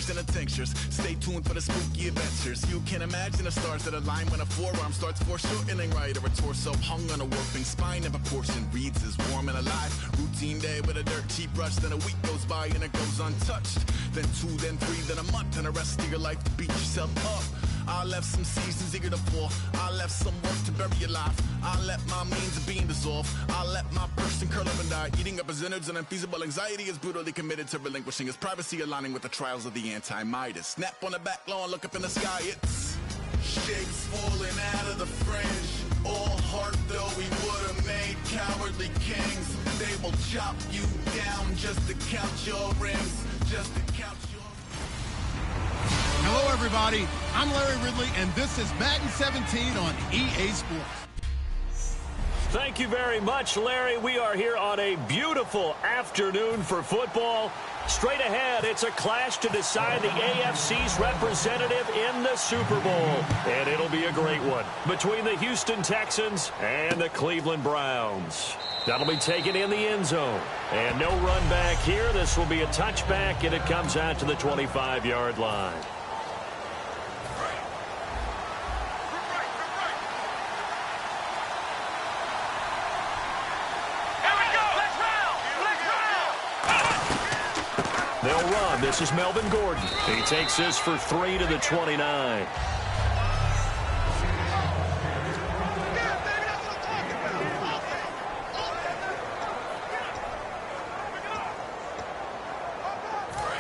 tinctures and the tinctures. Stay tuned for the spooky adventures. You can imagine the stars that align when a forearm starts foreshortening right, or a torso hung on a warping spine of a portion reads as warm and alive. Routine day with a dirt cheap brush, then a week goes by and it goes untouched. Then 2, then 3, then a month, and the rest of your life to beat yourself up. I left some seasons eager to fall. I left some work to bury alive. I let my means of being dissolve. I let my person curl up and die. Eating up his innards and unfeasible anxiety is brutally committed to relinquishing his privacy, aligning with the trials of the anti-Midas. Snap on the back lawn, look up in the sky, it's shapes falling out of the fringe. All heart though we would have made cowardly kings. They will chop you down just to count your rings. Just to count your... Hello, everybody. I'm Larry Ridley, and this is Madden 17 on EA Sports. Thank you very much, Larry. We are here on a beautiful afternoon for football. Straight ahead, it's a clash to decide the AFC's representative in the Super Bowl. And it'll be a great one between the Houston Texans and the Cleveland Browns. That'll be taken in the end zone. And no run back here. This will be a touchback, and it comes out to the 25-yard line. They'll run. This is Melvin Gordon. He takes this for 3 to the 29.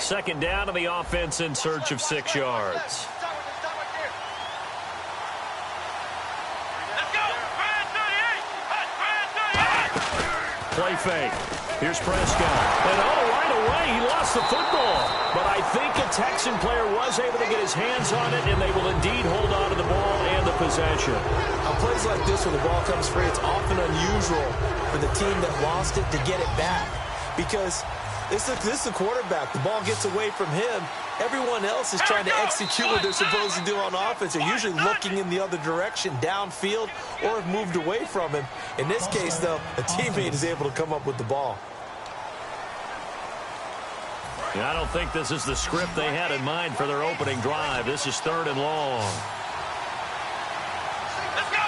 Second down, and the offense in search of 6 yards. Play fake. Here's Prescott. And right away, he lost the football. But I think a Texan player was able to get his hands on it, and they will indeed hold on to the ball and the possession. On plays like this, when the ball comes free, it's often unusual for the team that lost it to get it back. Because this is the quarterback. The ball gets away from him. Everyone else is trying to execute what they're supposed to do on offense. They're usually looking in the other direction, downfield, or have moved away from him. In this case, though, a teammate is able to come up with the ball. I don't think this is the script they had in mind for their opening drive. This is 3rd and long. Let's go!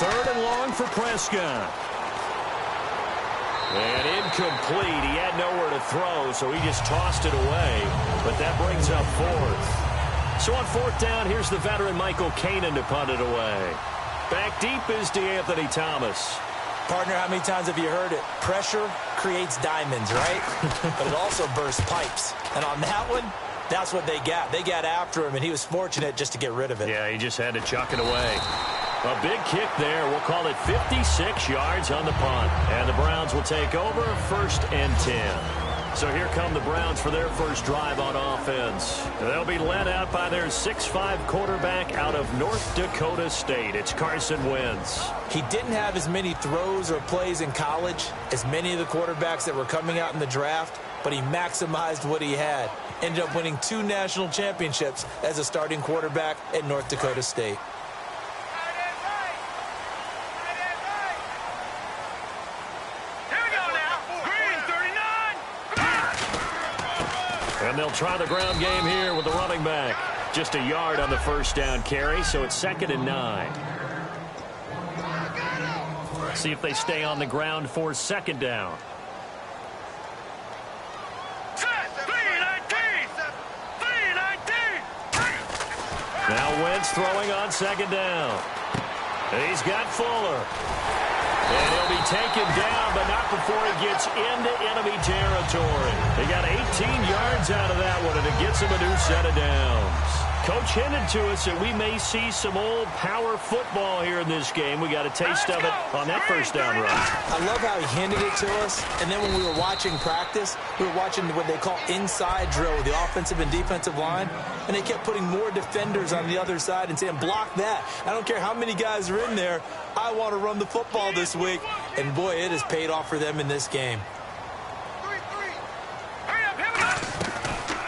3rd and long for Prescott. And incomplete. He had nowhere to throw, so he just tossed it away. But that brings up 4th. So on 4th down, here's the veteran Michael Kanan to punt it away. Back deep is DeAnthony Thomas. Partner, how many times have you heard it? Pressure creates diamonds, right? But it also bursts pipes. And on that one, that's what they got. They got after him, and he was fortunate just to get rid of it. Yeah, he just had to chuck it away. A big kick there. We'll call it 56 yards on the punt. And the Browns will take over 1st and 10. So here come the Browns for their first drive on offense. They'll be led out by their 6'5" quarterback out of North Dakota State. It's Carson Wentz. He didn't have as many throws or plays in college as many of the quarterbacks that were coming out in the draft, but he maximized what he had. Ended up winning 2 national championships as a starting quarterback at North Dakota State. And they'll try the ground game here with the running back. Just a yard on the first down carry, so it's 2nd and 9. See if they stay on the ground for 2nd down. Now Wentz throwing on 2nd down. And he's got Fuller. And he'll be taken down, but not before he gets into enemy territory. They got 18 yards out of that one, and it gets him a new set of downs. Coach hinted to us that we may see some old power football here in this game. We got a taste of it on that first down run. I love how he hinted it to us, and then when we were watching practice, we were watching what they call inside drill with the offensive and defensive line, and they kept putting more defenders on the other side and saying, block that. I don't care how many guys are in there. I want to run the football this week. And, boy, it has paid off for them in this game.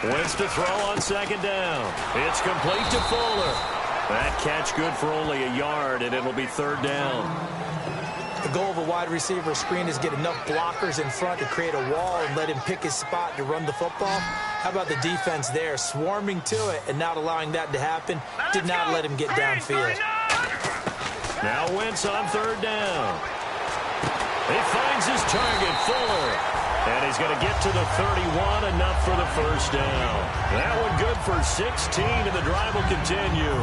Wentz to throw on 2nd down. It's complete to Fuller. That catch good for only a yard, and it'll be 3rd down. The goal of a wide receiver screen is get enough blockers in front to create a wall and let him pick his spot to run the football. How about the defense there, swarming to it and not allowing that to happen? Did not let him get downfield. Now Wentz on third down. He finds his target, Fuller. And he's going to get to the 31, enough for the first down. That one good for 16, and the drive will continue.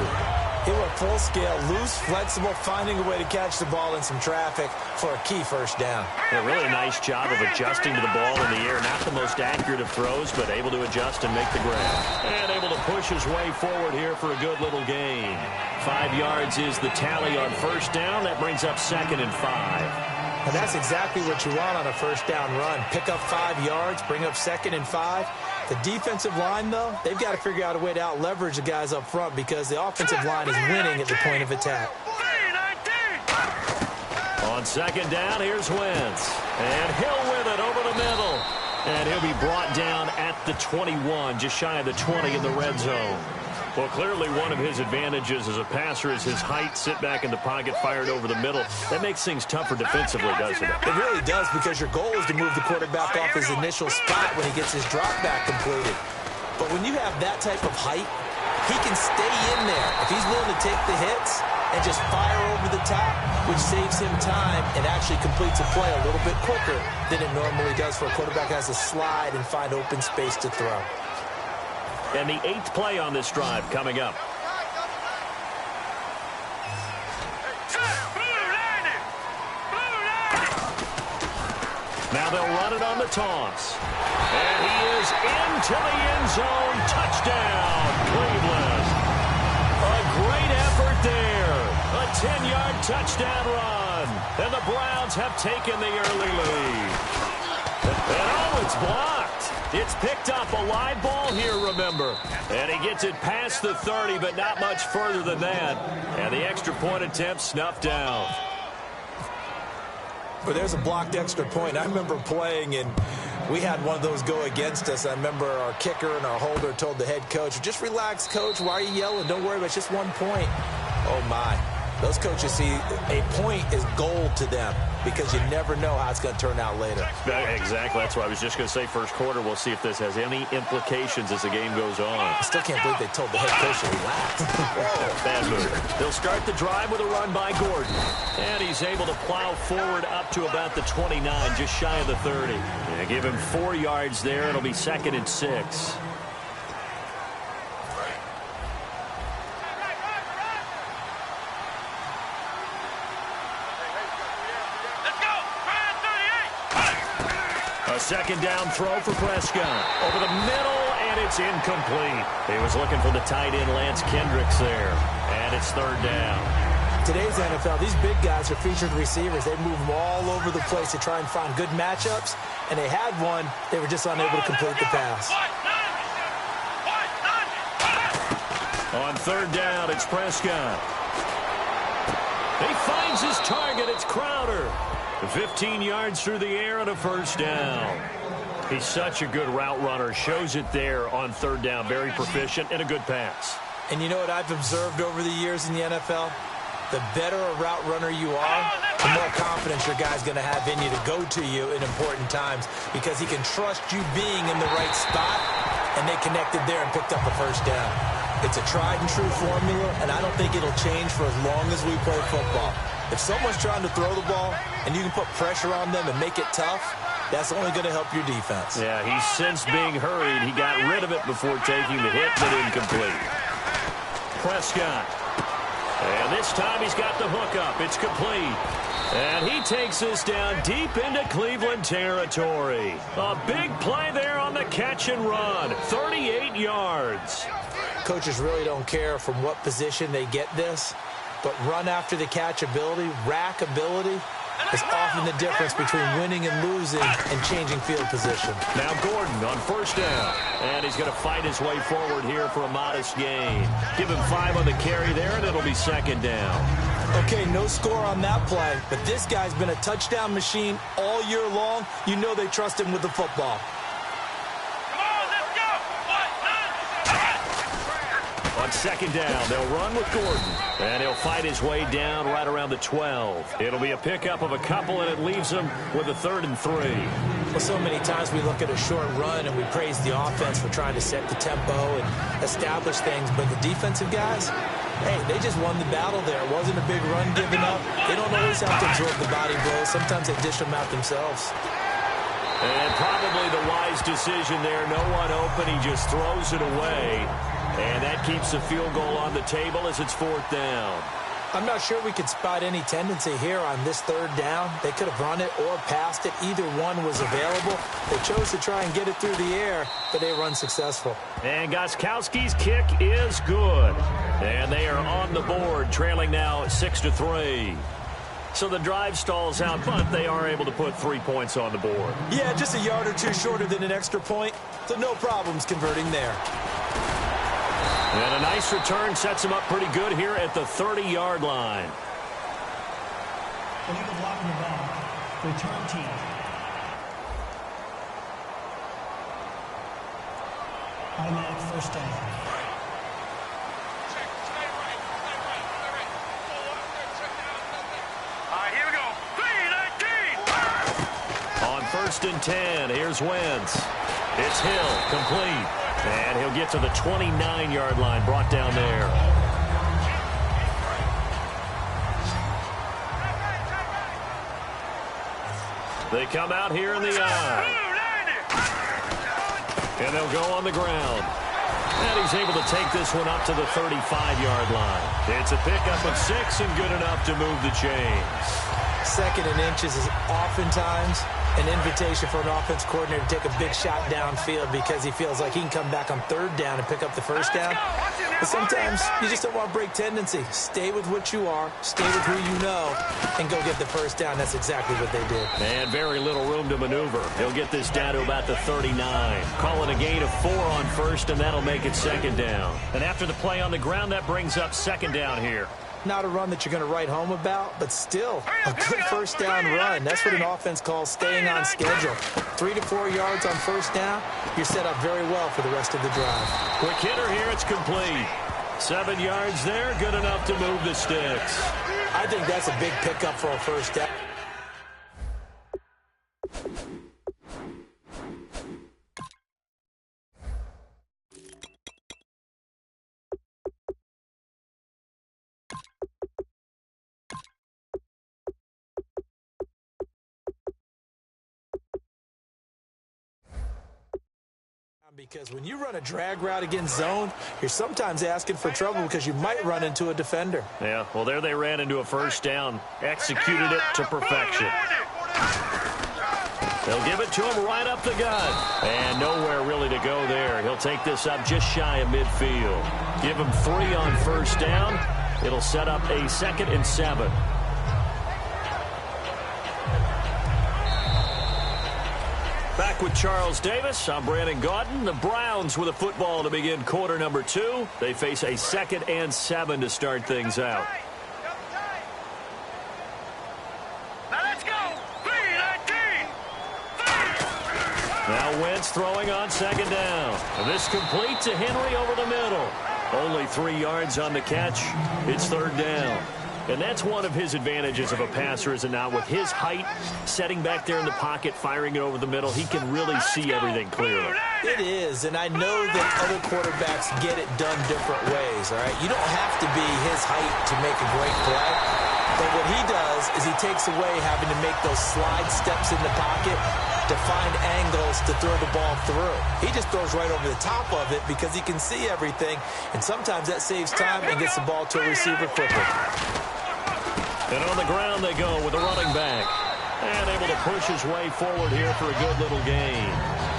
He went full scale, loose, flexible, finding a way to catch the ball in some traffic for a key first down. A really nice job of adjusting to the ball in the air. Not the most accurate of throws, but able to adjust and make the grab. And able to push his way forward here for a good little gain. 5 yards is the tally on first down. That brings up 2nd and 5. And that's exactly what you want on a first down run. Pick up 5 yards, bring up 2nd and 5. The defensive line, though, they've got to figure out a way to out-leverage the guys up front because the offensive line is winning at the point of attack. On 2nd down, here's Wentz. And Hill with it over the middle. And he'll be brought down at the 21, just shy of the 20 in the red zone. Well, clearly one of his advantages as a passer is his height, sit back in the pocket, fired over the middle. That makes things tougher defensively, doesn't it? It really does, because your goal is to move the quarterback off his initial spot when he gets his drop back completed. But when you have that type of height, he can stay in there if he's willing to take the hits and just fire over the top, which saves him time and actually completes a play a little bit quicker than it normally does for a quarterback has to slide and find open space to throw. And the 8th play on this drive coming up. Now they'll run it on the toss. And he is into the end zone. Touchdown, Cleveland. A great effort there. A 10-yard touchdown run. And the Browns have taken the early lead. And oh, it's blocked. It's picked up, a live ball here, remember. And he gets it past the 30, but not much further than that. And the extra point attempt snuffed out. But there's a blocked extra point. I remember playing, and we had one of those go against us. I remember our kicker and our holder told the head coach, just relax, coach. Why are you yelling? Don't worry, it's just 1 point. Oh, my. Those coaches see a point is gold to them because you never know how it's going to turn out later. Exactly. That's what I was just going to say. First quarter, we'll see if this has any implications as the game goes on. I still can't believe they told the head coach to relax. Bad move. They'll start the drive with a run by Gordon. And he's able to plow forward up to about the 29, just shy of the 30. Yeah, give him 4 yards there. It'll be 2nd and 6. A 2nd down throw for Prescott. Over the middle, and it's incomplete. He was looking for the tight end, Lance Kendricks, there. And it's 3rd down. Today's NFL, these big guys are featured receivers. They move them all over the place to try and find good matchups. And they had one. They were just unable to complete the pass. On 3rd down, it's Prescott. He finds his target. It's Crowder. 15 yards through the air and a first down. He's such a good route runner. Shows it there on 3rd down. Very proficient and a good pass. And you know what I've observed over the years in the NFL? The better a route runner you are, the more confidence your guy's going to have in you to go to you in important times because he can trust you being in the right spot, and they connected there and picked up a first down. It's a tried-and-true formula, and I don't think it'll change for as long as we play football. If someone's trying to throw the ball and you can put pressure on them and make it tough, that's only going to help your defense. Yeah, he's since being hurried. He got rid of it before taking the hit, but incomplete. Prescott. And this time he's got the hook up. It's complete. And he takes this down deep into Cleveland territory. A big play there on the catch and run. 38 yards. Coaches really don't care from what position they get this. But run after the catch ability, rack ability, is often the difference between winning and losing and changing field position. Now Gordon on 1st down. And he's going to fight his way forward here for a modest gain. Give him 5 on the carry there, and it'll be 2nd down. Okay, no score on that play, but this guy's been a touchdown machine all year long. You know they trust him with the football. On second down. They'll run with Gordon. And he'll fight his way down right around the 12. It'll be a pickup of a couple, and it leaves him with a 3rd and 3. Well, so many times we look at a short run and we praise the offense for trying to set the tempo and establish things. But the defensive guys, hey, they just won the battle there. It wasn't a big run given up. They don't always have to absorb the body blows. Sometimes they dish them out themselves. And probably the wise decision there. No one open. He just throws it away. And that keeps the field goal on the table as it's 4th down. I'm not sure we could spot any tendency here on this 3rd down. They could have run it or passed it. Either one was available. They chose to try and get it through the air, but they were unsuccessful. And Gostkowski's kick is good. And they are on the board, trailing now 6-3. So the drive stalls out, but they are able to put 3 points on the board. Yeah, just a yard or two shorter than an extra point, so no problems converting there. And a nice return sets him up pretty good here at the 30-yard line. Illegal blocking the ball. Return team. Automatic first down. On 1st and 10, here's Wentz. It's Hill, complete. And he'll get to the 29-yard line, brought down there. They come out here in the eye. And they'll go on the ground. And he's able to take this one up to the 35-yard line. It's a pickup of 6 and good enough to move the chains. 2nd and inches is oftentimes an invitation for an offense coordinator to take a big shot downfield because he feels like he can come back on 3rd down and pick up the 1st down. But sometimes you just don't want to break tendency. Stay with what you are, stay with who you know, and go get the 1st down. That's exactly what they did. And very little room to maneuver. He'll get this down to about the 39. Call it a gain of 4 on 1st, and that'll make it 2nd down. And after the play on the ground, that brings up 2nd down here. Not a run that you're going to write home about, but still a good 1st down run. That's what an offense calls staying on schedule. 3 to 4 yards on 1st down, you're set up very well for the rest of the drive. Quick hitter here, it's complete. 7 yards there, good enough to move the sticks. I think that's a big pickup for a 1st down. Because when you run a drag route against zone, you're sometimes asking for trouble because you might run into a defender. Yeah, well, there they ran into a 1st down. Executed it to perfection. They'll give it to him right up the gut. And nowhere really to go there. He'll take this up just shy of midfield. Give him 3 on 1st down. It'll set up a 2nd and 7. Back with Charles Davis, I'm Brandon Gaudin. The Browns with a football to begin quarter number 2. They face a 2nd and 7 to start things out. Now let's go. 3-19. Now Wentz throwing on 2nd down. And this complete to Henry over the middle. Only 3 yards on the catch. It's 3rd down. And that's one of his advantages of a passer, is it not? With his height, setting back there in the pocket, firing it over the middle, he can really see everything clearly. It is, and I know that other quarterbacks get it done different ways, all right? You don't have to be his height to make a great play. But what he does is he takes away having to make those slide steps in the pocket to find angles to throw the ball through. He just throws right over the top of it because he can see everything, and sometimes that saves time and gets the ball to a receiver quicker. And on the ground they go with a running back. And able to push his way forward here for a good little gain.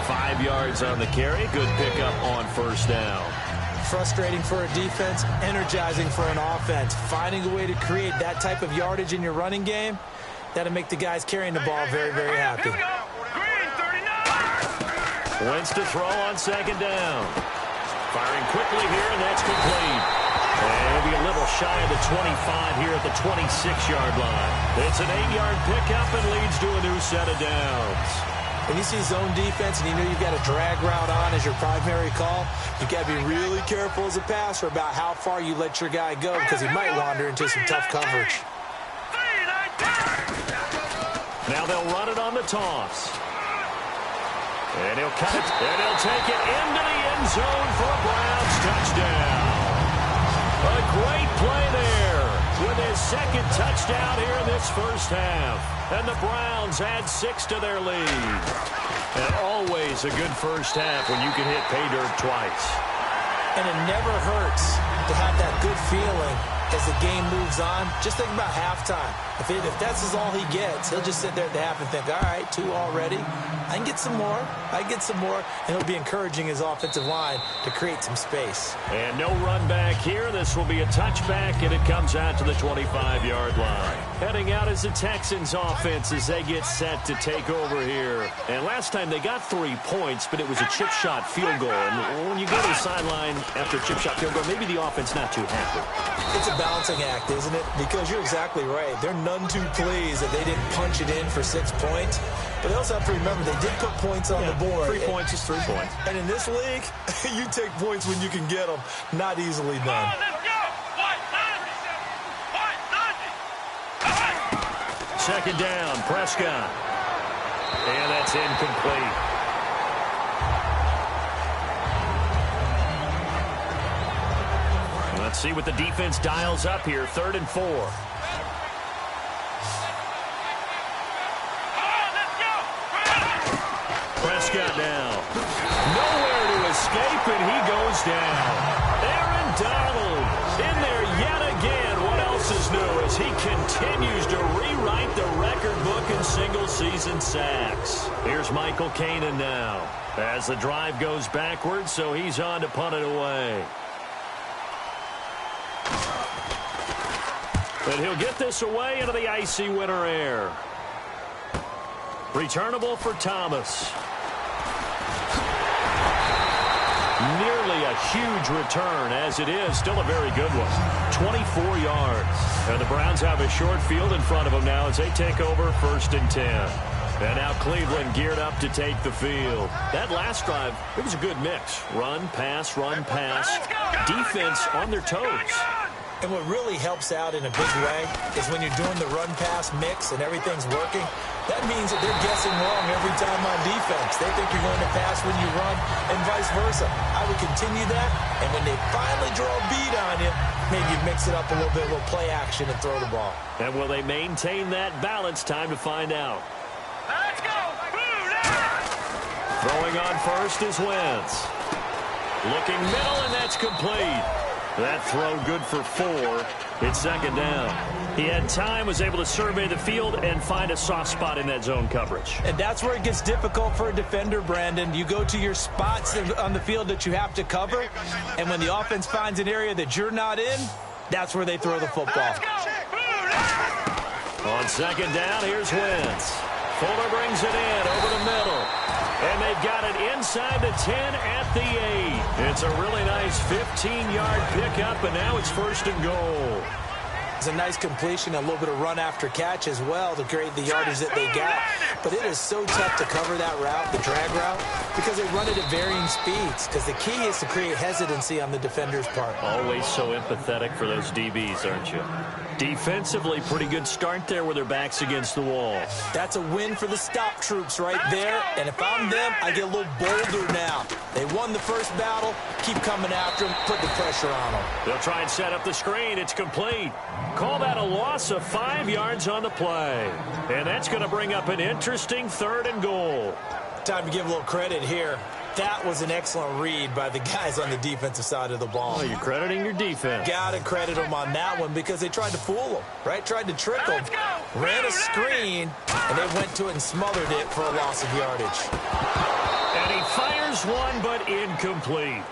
5 yards on the carry. Good pickup on 1st down. Frustrating for a defense, energizing for an offense. Finding a way to create that type of yardage in your running game, that'll make the guys carrying the ball very, very happy. Wentz to throw on 2nd down. Firing quickly here, and that's complete. And he'll be a little shy of the 25 here at the 26-yard line. It's an 8-yard pickup and leads to a new set of downs. When you see zone defense and you know you've got a drag route on as your primary call, you've got to be really careful as a passer about how far you let your guy go because he might wander into some tough coverage. Now they'll run it on the toss. And he'll cut it, and he'll take it into the end zone for a Browns touchdown. A great play there with his second touchdown here in this first half. And the Browns add 6 to their lead. And always a good first half when you can hit pay dirt twice. And it never hurts to have that good feeling as the game moves on. Just think about halftime. If that's all he gets, he'll just sit there at the half and think, all right, 2 already. I can get some more. And he'll be encouraging his offensive line to create some space. And no run back here. This will be a touchback, and it comes out to the 25-yard line. Heading out is the Texans offense as they get set to take over here. And last time they got 3 points, but it was a chip shot field goal. And when you go to the sideline after a chip shot field goal, maybe the offense not too happy. It's a balancing act, isn't it? Because you're exactly right. They're none too pleased that they didn't punch it in for 6 points. But they also have to remember they did put points on the board. 3 points is 3 points. And in this league, you take points when you can get them. Not easily done. Second down, Prescott. And that's incomplete. Let's see what the defense dials up here. 3rd and 4. Prescott now. Nowhere to escape, and he goes down. Aaron Donald in there yet again. What else is new as he continues to rewrite the record book in single-season sacks. Here's Michael Kanan now as the drive goes backwards, so he's on to punt it away. But he'll get this away into the icy winter air. Returnable for Thomas. Nearly a huge return, as it is still a very good one. 24 yards. And the Browns have a short field in front of them now as they take over 1st and 10. And now Cleveland geared up to take the field. That last drive, it was a good mix. Run, pass, run, pass. Defense on their toes. And what really helps out in a big way is when you're doing the run-pass mix and everything's working, that means that they're guessing wrong every time on defense. They think you're going to pass when you run and vice versa. I would continue that, and when they finally draw a beat on you, maybe you mix it up a little bit, a little play action and throw the ball. And will they maintain that balance? Time to find out. Let's go! Throwing on first is Wentz. Looking middle, and that's complete. That throw good for 4. It's 2nd down. He had time, was able to survey the field and find a soft spot in that zone coverage. And that's where it gets difficult for a defender, Brandon. You go to your spots on the field that you have to cover, and when the offense finds an area that you're not in, that's where they throw the football. On 2nd down, here's Wentz. Fuller brings it in over the middle. And they've got it inside the 10 at the 8. It's a really nice 15-yard pickup, and now it's 1st and goal. It's a nice completion, a little bit of run after catch as well to create the yardage that they got. But it is so tough to cover that route, the drag route, because they run it at varying speeds. Because the key is to create hesitancy on the defender's part. Always so empathetic for those DBs, aren't you? Defensively, pretty good start there with their backs against the wall. That's a win for the stop troops right there. And if I'm them, I get a little bolder now. They won the first battle. Keep coming after them. Put the pressure on them. They'll try and set up the screen. It's complete. Call that a loss of 5 yards on the play. And that's going to bring up an interesting 3rd and goal. Time to give a little credit here. That was an excellent read by the guys on the defensive side of the ball. Oh, you're crediting your defense. Got to credit them on that one because they tried to fool them, right? Tried to trick them. Ran a screen, and they went to it and smothered it for a loss of yardage. And he fires one, but incomplete.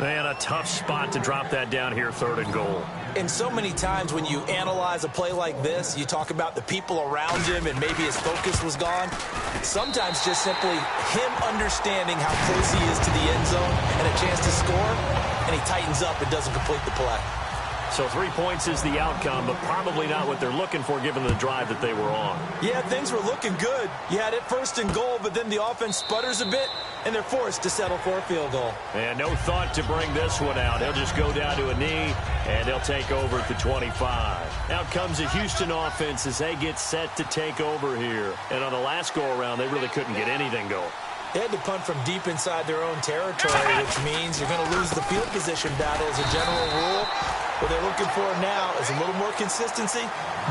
Man, a tough spot to drop that down here, 3rd and goal. And so many times when you analyze a play like this, you talk about the people around him and maybe his focus was gone. Sometimes just simply him understanding how close he is to the end zone and a chance to score, and he tightens up and doesn't complete the play. So 3 points is the outcome, but probably not what they're looking for given the drive that they were on. Yeah, things were looking good. You had it first and goal, but then the offense sputters a bit, and they're forced to settle for a field goal. And no thought to bring this one out. He'll just go down to a knee, and they'll take over at the 25. Out comes the Houston offense as they get set to take over here. And on the last go-around, they really couldn't get anything going. They had to punt from deep inside their own territory, which means you're going to lose the field position battle as a general rule. What they're looking for now is a little more consistency,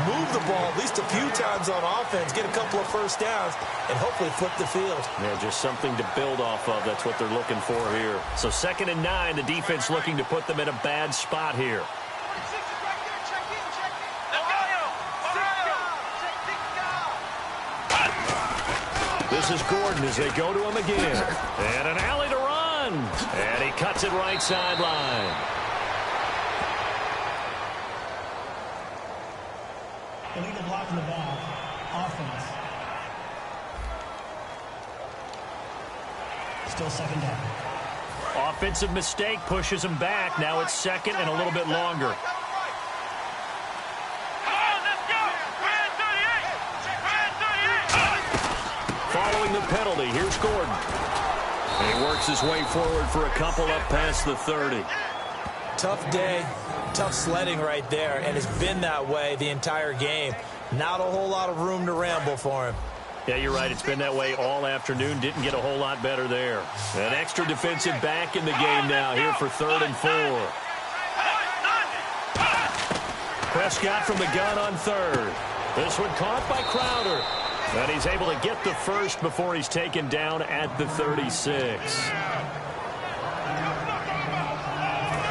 move the ball at least a few times on offense, get a couple of first downs, and hopefully flip the field. Yeah, just something to build off of. That's what they're looking for here. So 2nd and 9, the defense looking to put them in a bad spot here. This is Gordon as they go to him again. And an alley to run. And he cuts it right sideline. Illegal block in the back. Offense. Still 2nd down. Offensive mistake pushes him back. Now it's 2nd and a little bit longer. Following the penalty, here's Gordon. And he works his way forward for a couple up past the 30. Tough day, tough sledding right there, and it's been that way the entire game. Not a whole lot of room to ramble for him. Yeah, you're right. It's been that way all afternoon. Didn't get a whole lot better there. An extra defensive back in the game now here for 3rd and 4. Prescott from the gun on 3rd. This one caught by Crowder. And he's able to get the first before he's taken down at the 36.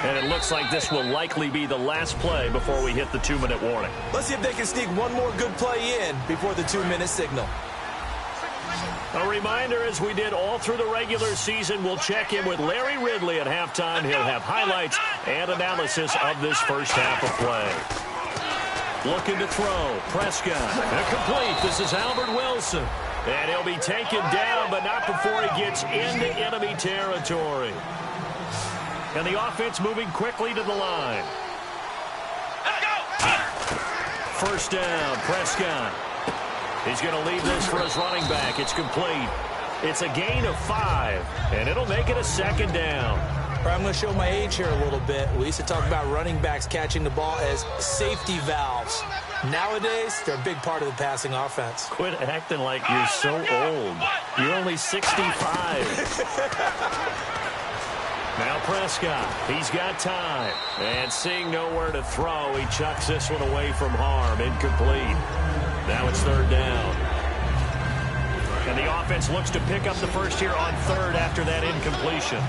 And it looks like this will likely be the last play before we hit the 2-minute warning. Let's see if they can sneak one more good play in before the 2-minute signal. A reminder, as we did all through the regular season, we'll check in with Larry Ridley at halftime. He'll have highlights and analysis of this first half of play. Looking to throw. Prescott. Incomplete. This is Albert Wilson. And he'll be taken down, but not before he gets into enemy territory. And the offense moving quickly to the line. First down, Prescott. He's going to leave this for his running back. It's complete. It's a gain of 5, and it'll make it a 2nd down. I'm going to show my age here a little bit. We used to talk about running backs catching the ball as safety valves. Nowadays, they're a big part of the passing offense. Quit acting like you're so old. You're only 65. Now Prescott, he's got time. And seeing nowhere to throw, he chucks this one away from harm. Incomplete. Now it's 3rd down. And the offense looks to pick up the first here on 3rd after that incompletion.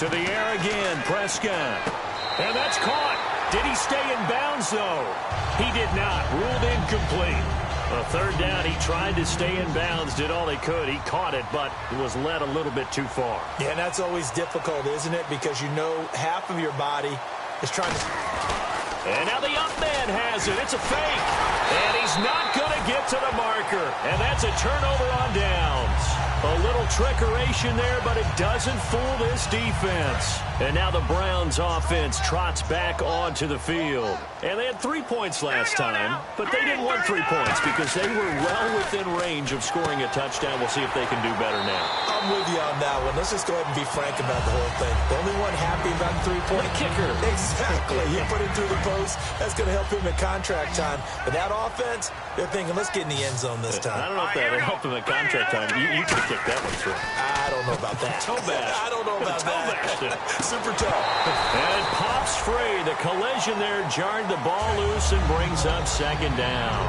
To the air again, Prescott. And that's caught. Did he stay in bounds, though? He did not. Ruled incomplete. A 3rd down, he tried to stay in bounds, did all he could. He caught it, but it was led a little bit too far. Yeah, and that's always difficult, isn't it? Because you know half of your body is trying to... And now the up man has it. It's a fake. And he's not going to get to the marker. And that's a turnover on downs. A little trickeration there, but it doesn't fool this defense. And now the Browns offense trots back onto the field. And they had 3 points last time, but they didn't want 3 points because they were well within range of scoring a touchdown. We'll see if they can do better now. I'm with you on that one. Let's just go ahead and be frank about the whole thing. The only one happy about the 3-point kicker. Exactly. You put it through the post. That's going to help him at contract time. But that offense, they're thinking, let's get in the end zone this time. I don't know if that will help him at contract time. You could kick that one through. I don't know about that. Toe bash. I don't know about that. Super toe. And it pops free. The collision there jarred the ball loose and brings up 2nd down.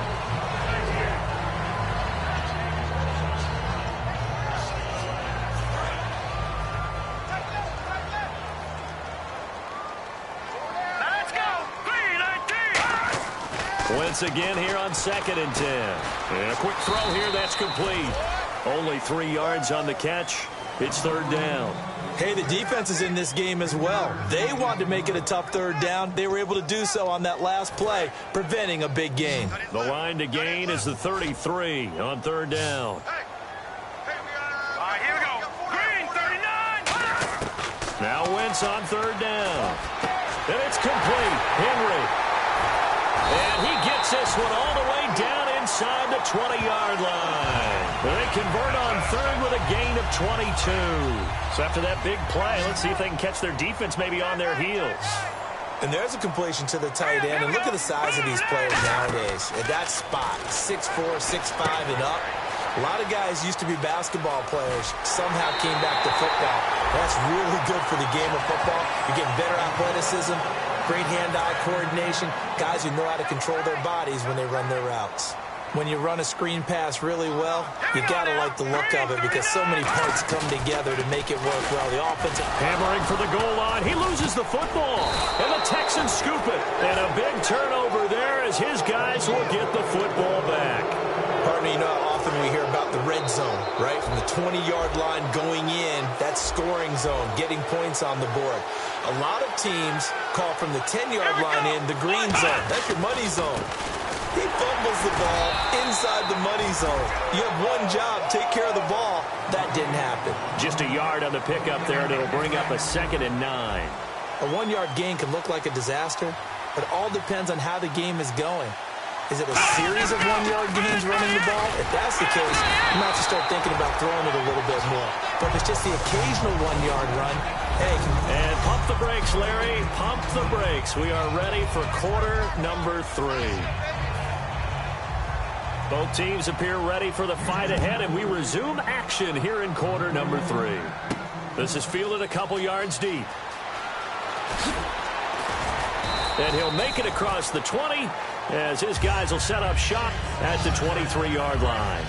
Wentz again here on 2nd and 10. And a quick throw here, that's complete. Only 3 yards on the catch. It's 3rd down. Hey, the defense is in this game as well. They wanted to make it a tough 3rd down. They were able to do so on that last play, preventing a big gain. The line to gain is the 33 on 3rd down. All right, here we go. Now Wentz on third down. And it's complete. Henry. And he gets this one all the way down inside the 20-yard line. They convert on third with a gain of 22. So after that big play, let's see if they can catch their defense maybe on their heels. And there's a completion to the tight end. And look at the size of these players nowadays. At that spot, 6'4", 6'5", and up. A lot of guys used to be basketball players, somehow came back to football. That's really good for the game of football. You're getting better athleticism, great hand-eye coordination, guys who know how to control their bodies when they run their routes. When you run a screen pass really well, you got to like the look of it because so many parts come together to make it work well. The offensive hammering for the goal line. He loses the football, and the Texans scoop it. And a big turnover there as his guys will get the football back. Pardon me, you know how often we hear about the red zone, right? From the 20-yard line going in, that scoring zone, getting points on the board. A lot of teams call from the 10-yard line in the green zone. That's your money zone. He fumbles the ball inside the money zone. You have one job, take care of the ball. That didn't happen. Just a yard on the pickup there, and it'll bring up a 2nd and 9. A 1-yard gain can look like a disaster, but it all depends on how the game is going. Is it a series of 1-yard gains running the ball? If that's the case, you might have to start thinking about throwing it a little bit more. But if it's just the occasional 1-yard run, hey. And pump the brakes, Larry. Pump the brakes. We are ready for quarter number 3. Both teams appear ready for the fight ahead, and we resume action here in quarter number 3. This is fielded a couple yards deep. And he'll make it across the 20 as his guys will set up shop at the 23-yard line.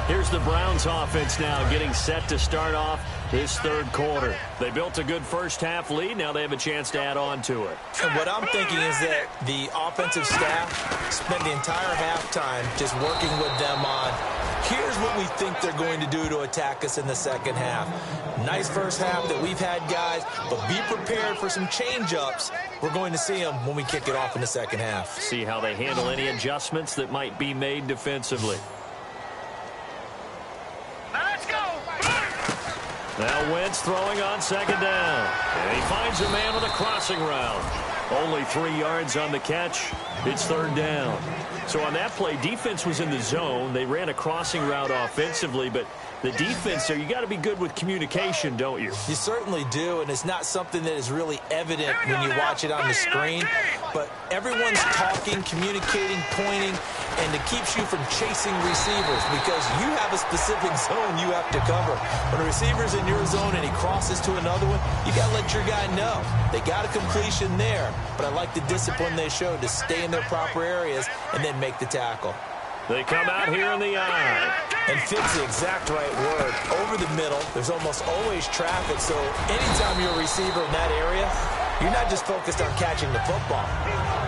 Here's the Browns offense now getting set to start off this third quarter. They built a good first-half lead. Now they have a chance to add on to it. And what I'm thinking is that the offensive staff spent the entire halftime just working with them on, here's what we think they're going to do to attack us in the second half. Nice first half that we've had, guys, but be prepared for some change-ups. We're going to see them when we kick it off in the second half. See how they handle any adjustments that might be made defensively. Now Wentz throwing on second down. And he finds a man with a crossing route. Only 3 yards on the catch. It's third down. So on that play, defense was in the zone. They ran a crossing route offensively, but the defense there, you got to be good with communication, don't you? You certainly do, and it's not something that is really evident when you watch it on the screen. But everyone's talking, communicating, pointing, and it keeps you from chasing receivers because you have a specific zone you have to cover. When a receiver's in your zone and he crosses to another one, you got to let your guy know. They got a completion there, but I like the discipline they showed to stay in their proper areas and then make the tackle. They come out here in the eye. And fit's the exact right word. Over the middle, there's almost always traffic, so anytime you're a receiver in that area, you're not just focused on catching the football.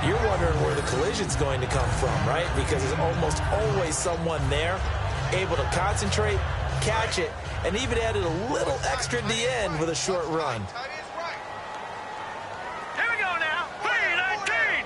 You're wondering where the collision's going to come from, right? Because there's almost always someone there able to concentrate, catch it, and even added a little extra at the end with a short run. Here we go now. 3-19.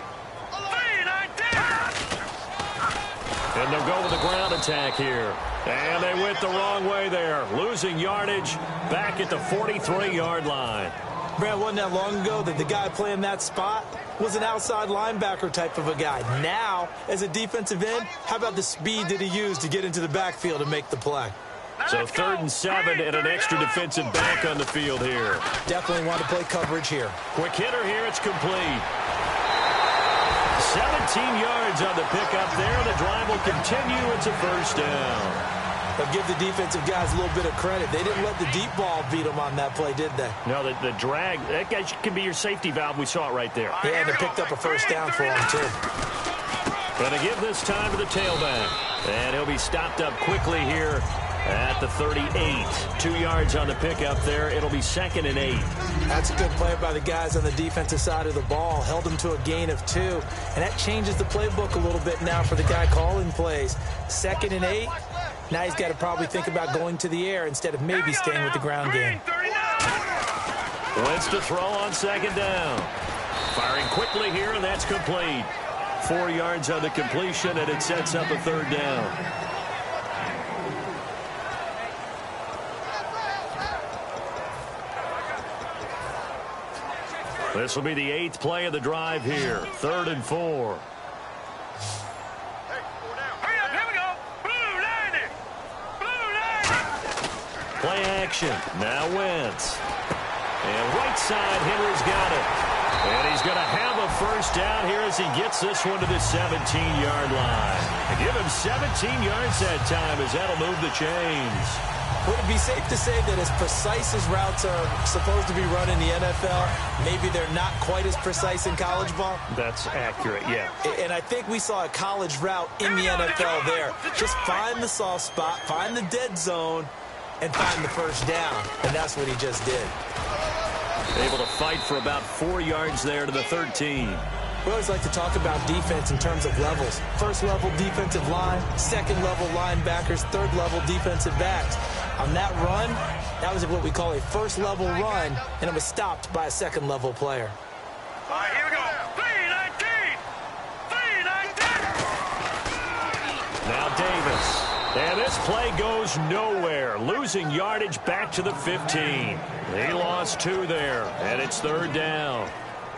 3-19. And they'll go with the ground attack here. And they went the wrong way there. Losing yardage back at the 43-yard line. Brad, wasn't that long ago that the guy playing that spot was an outside linebacker type of a guy. Now, as a defensive end, how about the speed that he used to get into the backfield and make the play? So 3rd and 7 and an extra defensive back on the field here. Definitely want to play coverage here. Quick hitter here. It's complete. 17 yards on the pickup there. The drive will continue. It's a first down. But give the defensive guys a little bit of credit. They didn't let the deep ball beat them on that play, did they? No, the drag, that guy can be your safety valve. We saw it right there. Yeah, and they picked up a first down for him, too. Going to give this time to the tailback. And he'll be stopped up quickly here at the 38. 2 yards on the pickup there. It'll be 2nd and 8. That's a good play by the guys on the defensive side of the ball. Held them to a gain of 2. And that changes the playbook a little bit now for the guy calling plays. 2nd and 8. Now he's got to probably think about going to the air instead of maybe staying with the ground game. Wentz to throw on second down. Firing quickly here, and that's complete. 4 yards on the completion, and it sets up a third down. This will be the 8th play of the drive here. 3rd and 4. Play action. Now Wentz. And right side, Henry's got it. And he's going to have a first down here as he gets this one to the 17-yard line. And give him 17 yards that time as that'll move the chains. Would it be safe to say that as precise as routes are supposed to be run in the NFL, maybe they're not quite as precise in college ball? That's accurate, yeah. And I think we saw a college route in the NFL there. Just find the soft spot, find the dead zone, and find the first down. And that's what he just did. Able to fight for about 4 yards there to the 13. We always like to talk about defense in terms of levels. First level defensive line, second level linebackers, third level defensive backs. On that run, that was what we call a first level run, and it was stopped by a second level player. All right, here we go. 3-19. 3-19. Now Davis. And this play goes nowhere. Losing yardage back to the 15. He lost 2 there, and it's 3rd down.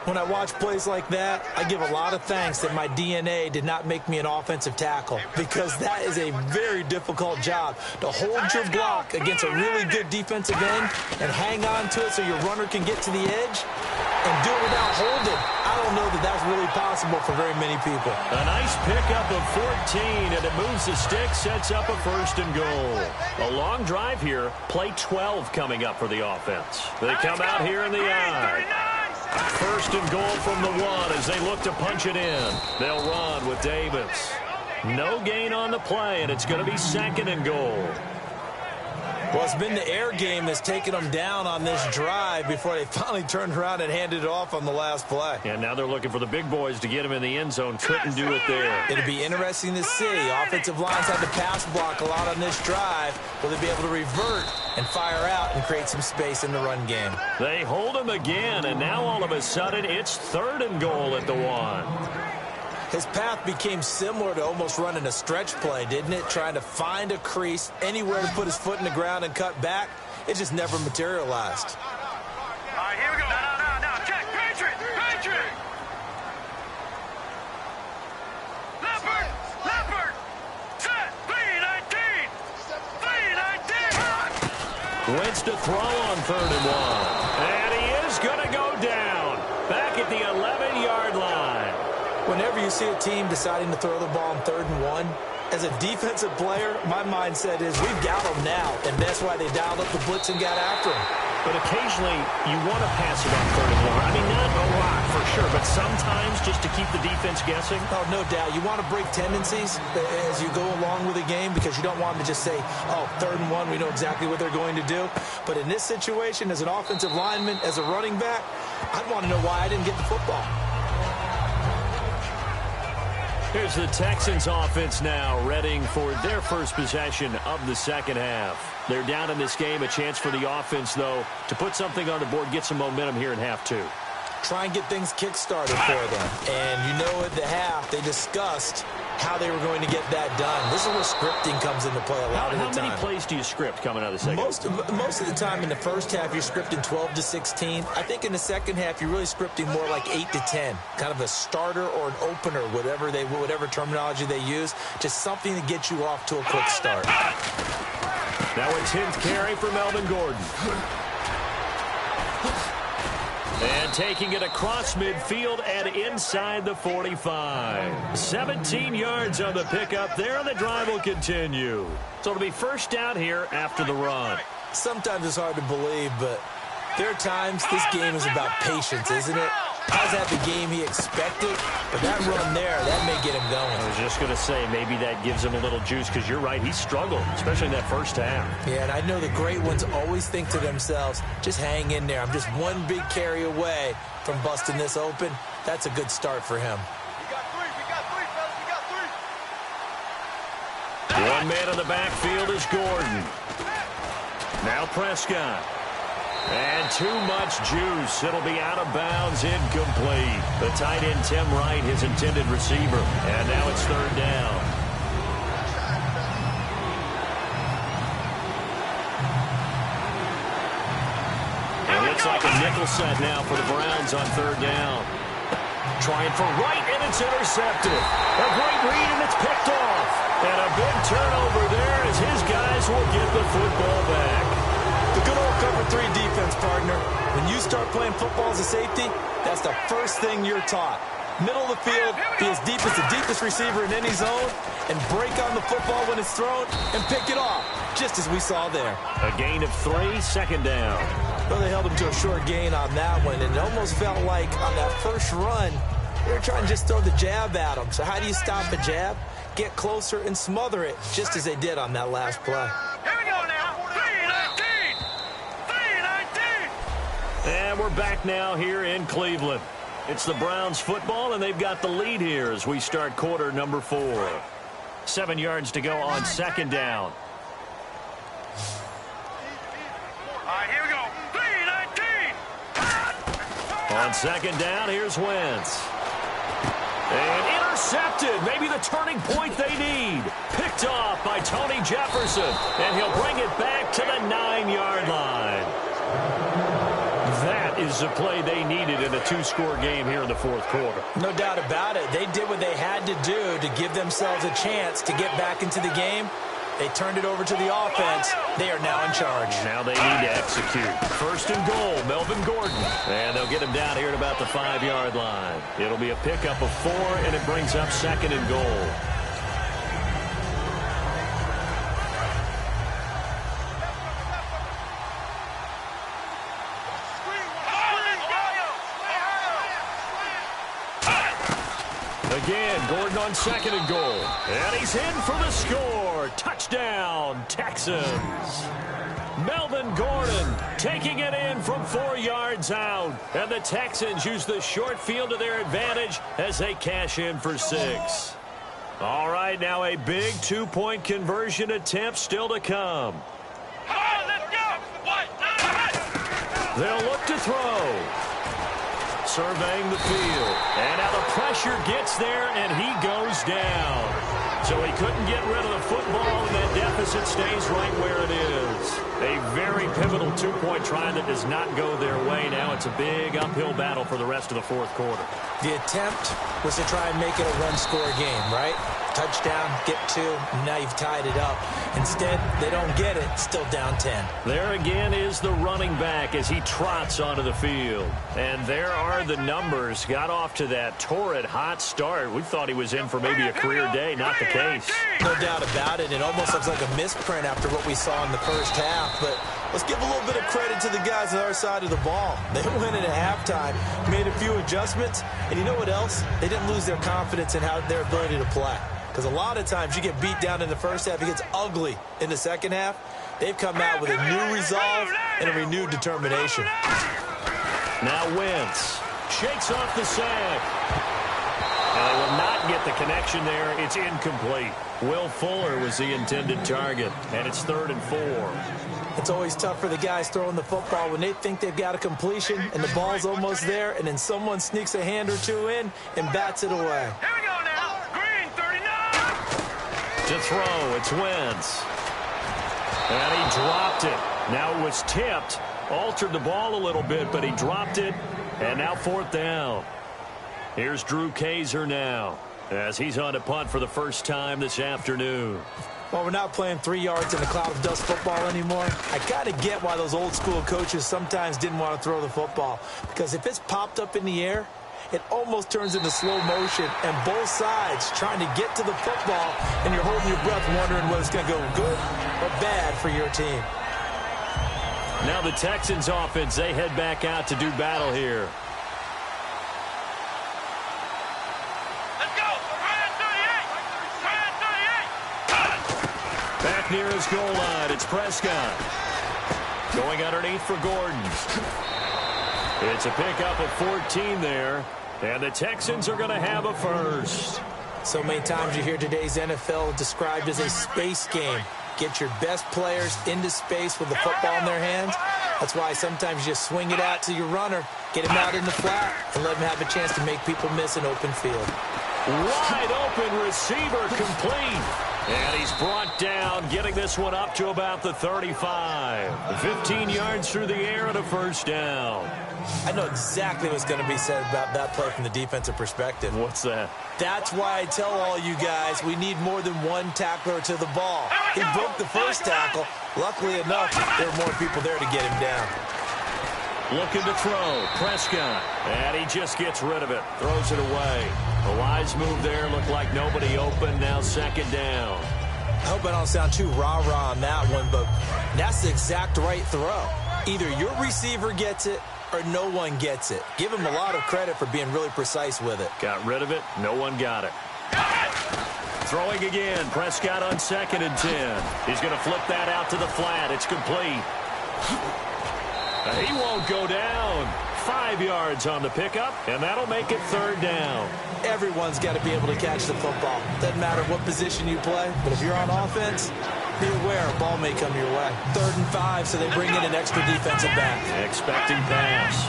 When I watch plays like that, I give a lot of thanks that my DNA did not make me an offensive tackle, because that is a very difficult job, to hold your block against a really good defensive end and hang on to it so your runner can get to the edge and do it without holding. I don't know that that's really possible for very many people. A nice pickup of 14, and it moves the stick, sets up a 1st and goal. A long drive here, play 12 coming up for the offense. They come out here in the eye. 1st and goal from the 1 as they look to punch it in. They'll run with Davis. No gain on the play, and it's going to be 2nd and goal. Well, it's been the air game that's taken them down on this drive before they finally turned around and handed it off on the last play. And now they're looking for the big boys to get him in the end zone. Couldn't do it there. It'll be interesting to see. Offensive lines had to pass block a lot on this drive. Will they be able to revert and fire out and create some space in the run game? They hold him again, and now all of a sudden it's 3rd and goal at the 1. His path became similar to almost running a stretch play, didn't it? Trying to find a crease, anywhere to put his foot in the ground and cut back. It just never materialized. All right, here we go. Now. Check. Patriot. Leopard. Set. 3-19. 3-19. Wentz to throw on 3rd and 1. And he is going to go down. Back at the 11-yard line. Whenever you see a team deciding to throw the ball on 3rd and 1, as a defensive player, my mindset is we've got them now, and that's why they dialed up the blitz and got after him. But occasionally, you want to pass it on 3rd and 1. I mean, not a lot for sure, but sometimes just to keep the defense guessing. Oh, no doubt. You want to break tendencies as you go along with the game because you don't want them to just say, oh, 3rd and 1, we know exactly what they're going to do. But in this situation, as an offensive lineman, as a running back, I'd want to know why I didn't get the football. Here's the Texans offense now, readying for their first possession of the 2nd half. They're down in this game. A chance for the offense, though, to put something on the board, get some momentum here in half 2. Try and get things kick-started for them. And you know at the half, they discussed how they were going to get that done. This is where scripting comes into play a lot of the time. How many plays do you script coming out of the second? Most of the time in the first half, you're scripting 12 to 16. I think in the second half, you're really scripting more like 8 to 10. Kind of a starter or an opener, whatever terminology they use. Just something to get you off to a quick start. Now a 10th carry for Melvin Gordon. And taking it across midfield and inside the 45. 17 yards on the pickup there, and the drive will continue. So it'll be 1st down here after the run. Sometimes it's hard to believe, but there are times this game is about patience, isn't it? Hasn't had the game he expected, but that run there, that may get him going. I was just going to say, maybe that gives him a little juice, because you're right, he struggled, especially in that first half. Yeah, and I know the great ones always think to themselves, just hang in there. I'm just one big carry away from busting this open. That's a good start for him. We got three, fellas. We got 3. One man in the backfield is Gordon. Now Prescott. And too much juice. It'll be out of bounds, incomplete. The tight end, Tim Wright, his intended receiver. And now it's 3rd down. It looks like a tackle set now for the Browns on third down. Trying for right, and it's intercepted. A great read, and it's picked off. And a big turnover there as his guys will get the football back. The good old cover 3 defense, partner. When you start playing football as a safety, that's the first thing you're taught. Middle of the field, be as deep as the deepest receiver in any zone, and break on the football when it's thrown and pick it off, just as we saw there. A gain of 3, second down. Well, they held him to a short gain on that one, and it almost felt like on that first run, they were trying to just throw the jab at him. So how do you stop a jab? Get closer and smother it, just as they did on that last play. Here we go now. 3-19. 3-19. And we're back now here in Cleveland. It's the Browns football, and they've got the lead here as we start quarter number 4. 7 yards to go on second down. All right, here we go. 3-19. On second down, here's Wentz. And intercepted. Maybe the turning point they need. Picked off by Tony Jefferson. And he'll bring it back to the 9-yard line. That is the play they needed in a 2-score game here in the fourth quarter. No doubt about it. They did what they had to do to give themselves a chance to get back into the game. They turned it over to the offense. They are now in charge. Now they need to execute. First and goal, Melvin Gordon. And they'll get him down here at about the 5-yard line. It'll be a pickup of 4, and it brings up second and goal. Again, Gordon on second and goal. And he's in for the score. Touchdown, Texans. Melvin Gordon taking it in from 4 yards out. And the Texans use the short field to their advantage as they cash in for 6. All right, now a big 2-point conversion attempt still to come. Let's go. They'll look to throw. Surveying the field. And now the pressure gets there, and he goes down. So he couldn't get rid of the football, and that deficit stays right where it is. A very pivotal 2-point try that does not go their way. Now it's a big uphill battle for the rest of the fourth quarter. The attempt was to try and make it a one-score game, right? Touchdown, get 2, and now you've tied it up. Instead, they don't get it, still down 10. There again is the running back as he trots onto the field. And there are the numbers. Got off to that torrid hot start. We thought he was in for maybe a career day. Not the case. No doubt about it. It almost looks like a misprint after what we saw in the first half. But let's give a little bit of credit to the guys on our side of the ball. They went in at halftime, made a few adjustments, and you know what else? They didn't lose their confidence in their ability to play. Because a lot of times you get beat down in the first half, it gets ugly in the second half. They've come out with a new resolve and a renewed determination. Now Wentz shakes off the sack. And they will not get the connection there. It's incomplete. Will Fuller was the intended target, and it's 3rd and 4. It's always tough for the guys throwing the football when they think they've got a completion and the ball's almost there, and then someone sneaks a hand or 2 in and bats it away. Here we go now. Green, 39. To throw, it's Wentz. And he dropped it. Now it was tipped. Altered the ball a little bit, but he dropped it. And now 4th down. Here's Drew Kaiser now as he's on a punt for the first time this afternoon. Well, we're not playing 3 yards in a cloud of dust football anymore. I kind of get why those old school coaches sometimes didn't want to throw the football. Because if it's popped up in the air, it almost turns into slow motion. And both sides trying to get to the football, and you're holding your breath wondering whether it's going to go good or bad for your team. Now the Texans offense, they head back out to do battle here. Back near his goal line, it's Prescott. Going underneath for Gordon. It's a pickup of 14 there, and the Texans are going to have a first. So many times you hear today's NFL described as a space game. Get your best players into space with the football in their hands. That's why sometimes you just swing it out to your runner, get him out in the flat, and let him have a chance to make people miss an open field. Wide open receiver complete. And he's brought down, getting this one up to about the 35. 15 yards through the air and a first down. I know exactly what's going to be said about that play from the defensive perspective. What's that? That's why I tell all you guys we need more than one tackler to the ball. He broke the first tackle. Luckily enough, there were more people there to get him down. Looking to throw. Prescott. And he just gets rid of it. Throws it away. A wise move there. Looked like nobody open. Now second down. I hope I don't sound too rah-rah on that one, but that's the exact right throw. Either your receiver gets it or no one gets it. Give him a lot of credit for being really precise with it. Got rid of it. No one got it. Throwing again. Prescott on 2nd and 10. He's going to flip that out to the flat. It's complete. He won't go down. 5 yards on the pickup, and that'll make it 3rd down. Everyone's got to be able to catch the football. Doesn't matter what position you play, but if you're on offense, be aware a ball may come your way. 3rd and 5, so they bring in an extra defensive back. Expecting pass.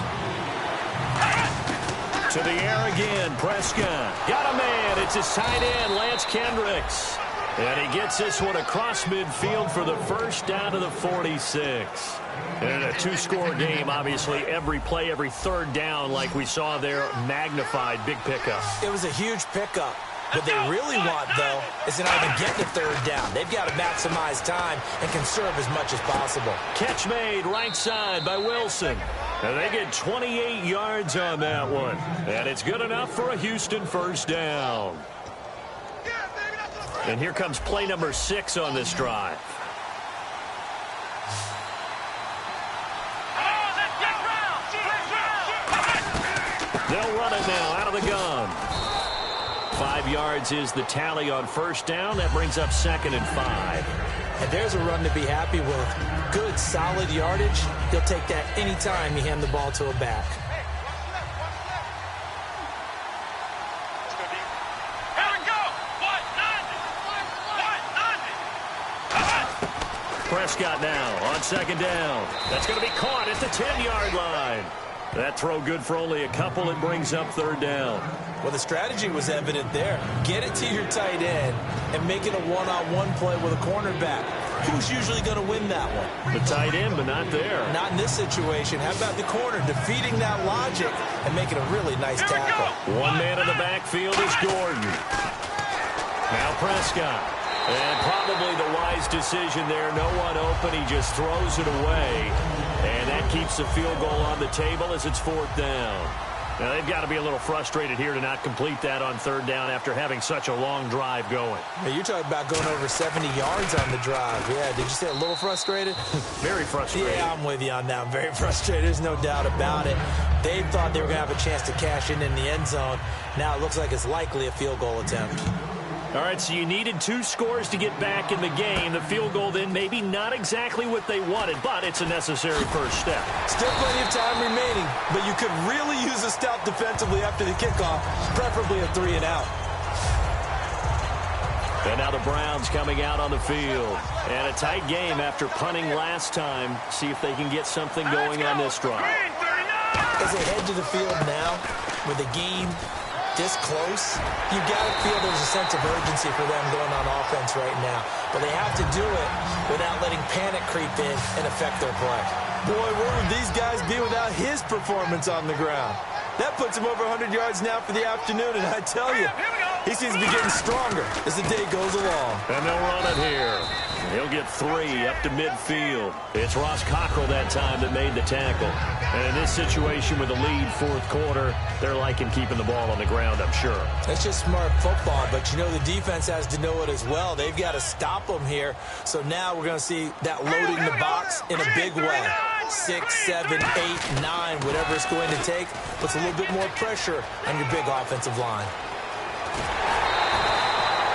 To the air again, Prescott. Got a man. It's his tight end, Lance Kendricks. And he gets this one across midfield for the first down to the 46. And a 2-score game, obviously, every play, every 3rd down, like we saw there, magnified, big pickup. It was a huge pickup. What they really want, though, is to not even get to 3rd down. They've got to maximize time and conserve as much as possible. Catch made right side by Wilson. And they get 28 yards on that one. And it's good enough for a Houston 1st down. And here comes play number 6 on this drive. They'll run it now out of the gun. 5 yards is the tally on 1st down. That brings up 2nd and 5. And there's a run to be happy with. Good, solid yardage. He'll take that anytime you hand the ball to a back. Prescott now on 2nd down. That's going to be caught at the 10-yard line. That throw good for only a couple. It brings up 3rd down. Well, the strategy was evident there. Get it to your tight end and make it a one-on-one play with a cornerback. Who's usually going to win that one? The tight end, but not there. Not in this situation. How about the corner defeating that logic and making a really nice tackle? One man in the backfield is Gordon. Now Prescott. And probably the wise decision there. No one open. He just throws it away. And that keeps the field goal on the table as it's 4th down. Now, they've got to be a little frustrated here to not complete that on 3rd down after having such a long drive going. Now, you're talking about going over 70 yards on the drive. Yeah, did you say a little frustrated? Very frustrated. Yeah, I'm with you on that. I'm very frustrated. There's no doubt about it. They thought they were going to have a chance to cash in the end zone. Now it looks like it's likely a field goal attempt. All right, so you needed 2 scores to get back in the game. The field goal then maybe not exactly what they wanted, but it's a necessary first step. Still plenty of time remaining, but you could really use a stop defensively after the kickoff, preferably a 3-and-out. And now the Browns coming out on the field. And a tight game after punting last time. See if they can get something going on this drive. As they head to the field now, with the game this close, you got to feel there's a sense of urgency for them going on offense right now. But they have to do it without letting panic creep in and affect their play. Boy, where would these guys be without his performance on the ground? That puts him over 100 yards now for the afternoon, and I tell you, he seems to be getting stronger as the day goes along. And they'll run it here. He'll get 3 up to midfield. It's Ross Cockrell that time that made the tackle. And in this situation with the lead 4th quarter, they're liking keeping the ball on the ground, I'm sure. That's just smart football, but you know the defense has to know it as well. They've got to stop them here. So now we're going to see that loading the box in a big way. 6, 7, 8, 9, whatever it's going to take, puts a little bit more pressure on your big offensive line.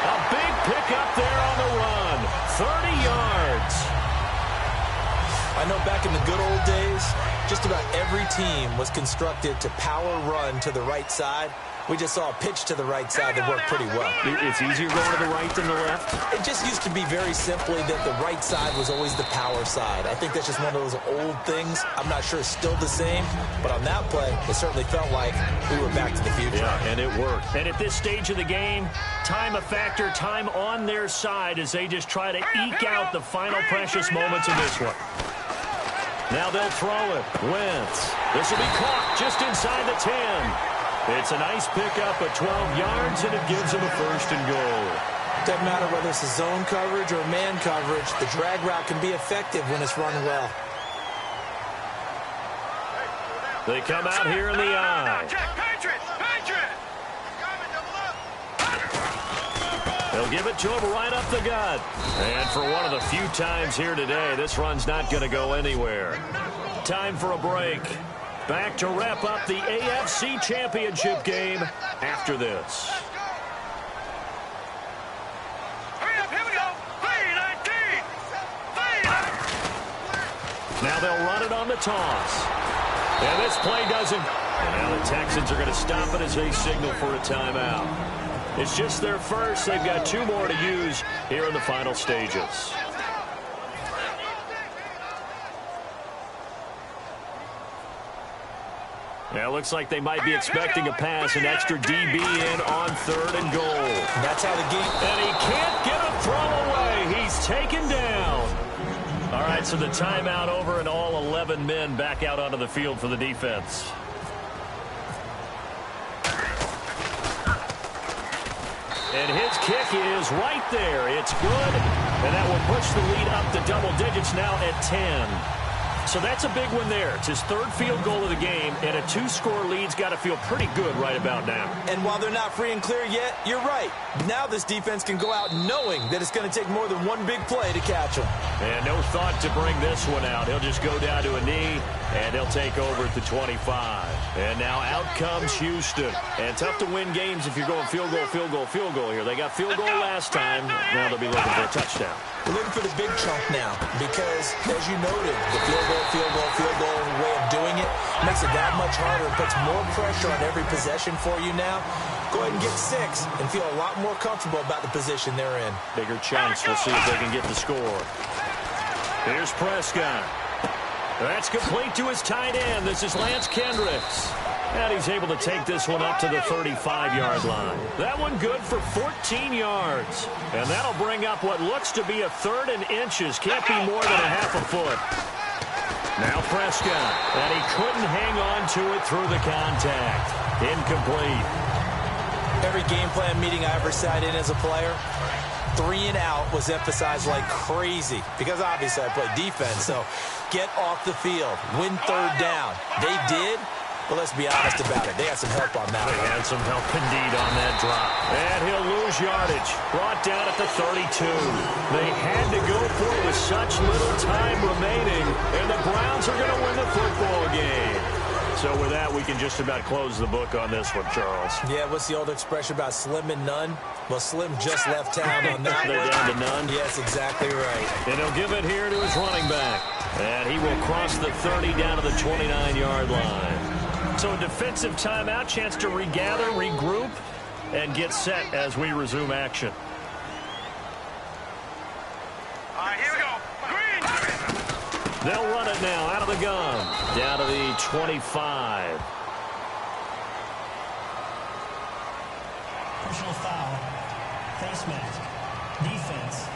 A big pickup there on the run. 30 yards. I know back in the good old days, just about every team was constructed to power run to the right side. We just saw a pitch to the right side that worked pretty well. It's easier going to the right than the left? It just used to be very simply that the right side was always the power side. I think that's just one of those old things. I'm not sure it's still the same, but on that play, it certainly felt like we were back to the future. Yeah, and it worked. And at this stage of the game, time a factor, time on their side as they just try to eke out the final precious moments of this one. Now they'll throw it. Wentz. This will be caught just inside the 10. It's a nice pickup of 12 yards, and it gives them a first and goal. Doesn't matter whether it's a zone coverage or man coverage. The drag route can be effective when it's run well. They come out here in the eye. They'll give it to him right up the gut. And for one of the few times here today, this run's not going to go anywhere. Time for a break. Back to wrap up the AFC Championship game after this. Now they'll run it on the toss. And this play doesn't. And now the Texans are going to stop it as they signal for a timeout. It's just their first. They've got 2 more to use here in the final stages. Yeah, it looks like they might be expecting a pass, an extra DB in on 3rd and goal. That's how the game. And he can't get a throw away. He's taken down. All right, so the timeout over and all 11 men back out onto the field for the defense. And his kick is right there. It's good. And that will push the lead up to double digits now at 10. So that's a big one there. It's his 3rd field goal of the game, and a 2-score lead's got to feel pretty good right about now. And while they're not free and clear yet, you're right. Now this defense can go out knowing that it's going to take more than one big play to catch them. And no thought to bring this one out. He'll just go down to a knee, and he'll take over at the 25. And now out comes Houston. And tough to win games if you're going field goal, field goal, field goal here. They got field goal last time. Now they'll be looking for a touchdown. We're looking for the big chunk now because, as you noted, the field goal way of doing it makes it that much harder and puts more pressure on every possession for you now. Go ahead and get 6 and feel a lot more comfortable about the position they're in. Bigger chunks. We'll see if they can get the score. Here's Prescott. That's complete to his tight end. This is Lance Kendricks. And he's able to take this one up to the 35-yard line. That one good for 14 yards. And that'll bring up what looks to be a 3rd and inches. Can't be more than a half a foot. Now Prescott. And he couldn't hang on to it through the contact. Incomplete. Every game plan meeting I ever sat in as a player, 3 and out was emphasized like crazy because obviously I played defense. So get off the field, win 3rd down. They did. Well, let's be honest about it. They had some help on that one. They had some help indeed on that drop. And he'll lose yardage. Brought down at the 32. They had to go for it with such little time remaining. And the Browns are going to win the football game. So with that, we can just about close the book on this one, Charles. Yeah, what's the old expression about slim and none? Well, Slim just left town on that. They're down to none? Yes, exactly right. And he'll give it here to his running back. And he will cross the 30 down to the 29-yard line. So a defensive timeout, chance to regather, regroup, and get set as we resume action. All right, here we go. Green. They'll run it now out of the gun, down to the 25. Personal foul, face mask, defense.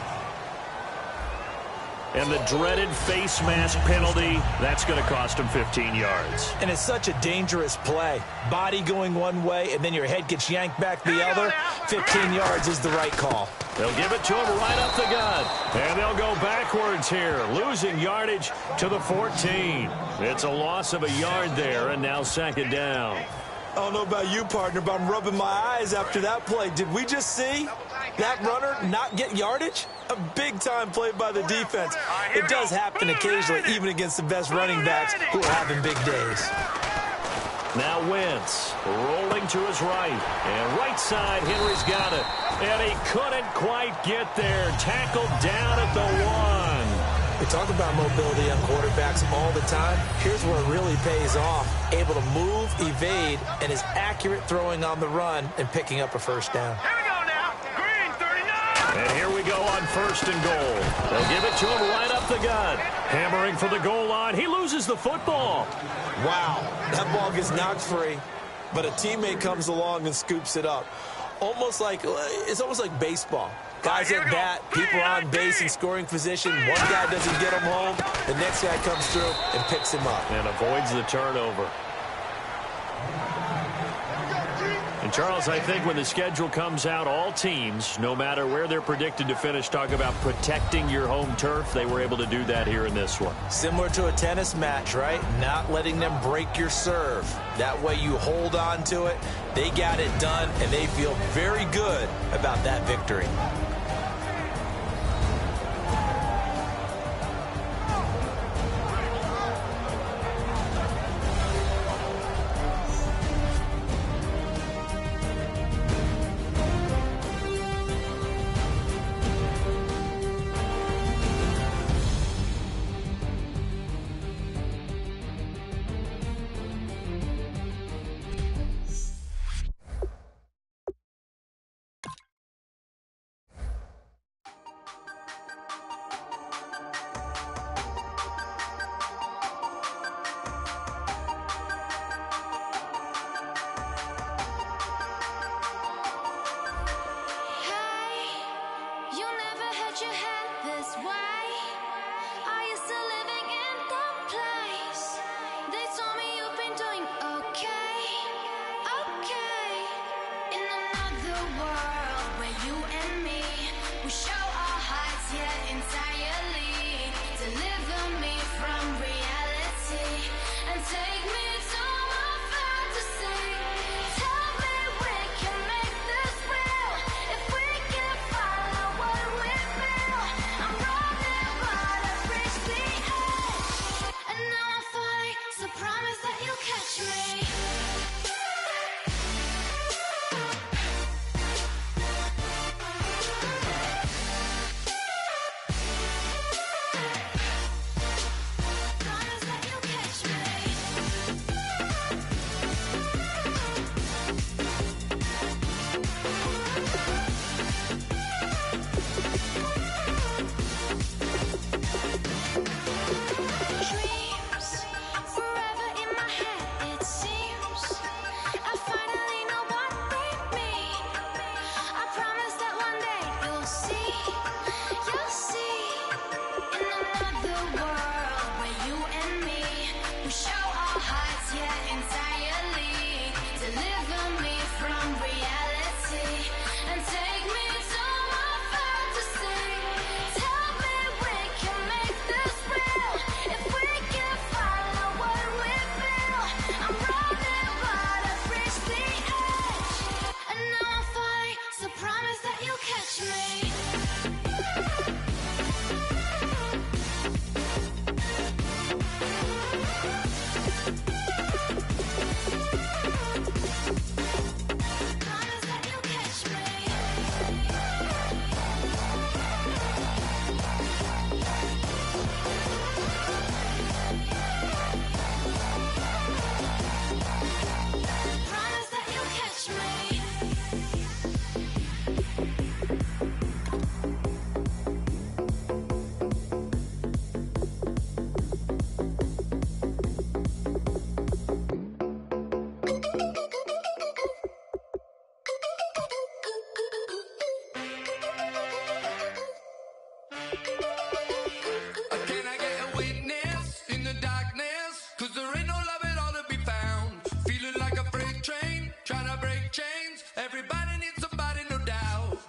And the dreaded face mask penalty, that's going to cost him 15 yards. And it's such a dangerous play. Body going one way, and then your head gets yanked back the other. 15 yards is the right call. They'll give it to him right up the gut. And they'll go backwards here, losing yardage to the 14. It's a loss of a yard there, and now 2nd down. I don't know about you, partner, but I'm rubbing my eyes after that play. Did we just see that runner not get yardage? A big-time play by the defense. It does happen occasionally, even against the best running backs who are having big days. Now Wentz rolling to his right. And right side, Henry's got it. And he couldn't quite get there. Tackled down at the 1. We talk about mobility on quarterbacks all the time. Here's where it really pays off. Able to move, evade, and is accurate throwing on the run and picking up a 1st down. Here we go now. Green, 39. And here we go on 1st and goal. They'll give it to him right up the gut. Hammering for the goal line. He loses the football. Wow, that ball gets knocked free, but a teammate comes along and scoops it up. It's almost like baseball. Guys at bat, people on base in scoring position. One guy doesn't get him home. The next guy comes through and picks him up. And avoids the turnover. And, Charles, I think when the schedule comes out, all teams, no matter where they're predicted to finish, talk about protecting your home turf. They were able to do that here in this one. Similar to a tennis match, right? Not letting them break your serve. That way you hold on to it. They got it done, and they feel very good about that victory.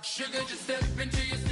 Sugar, just step into your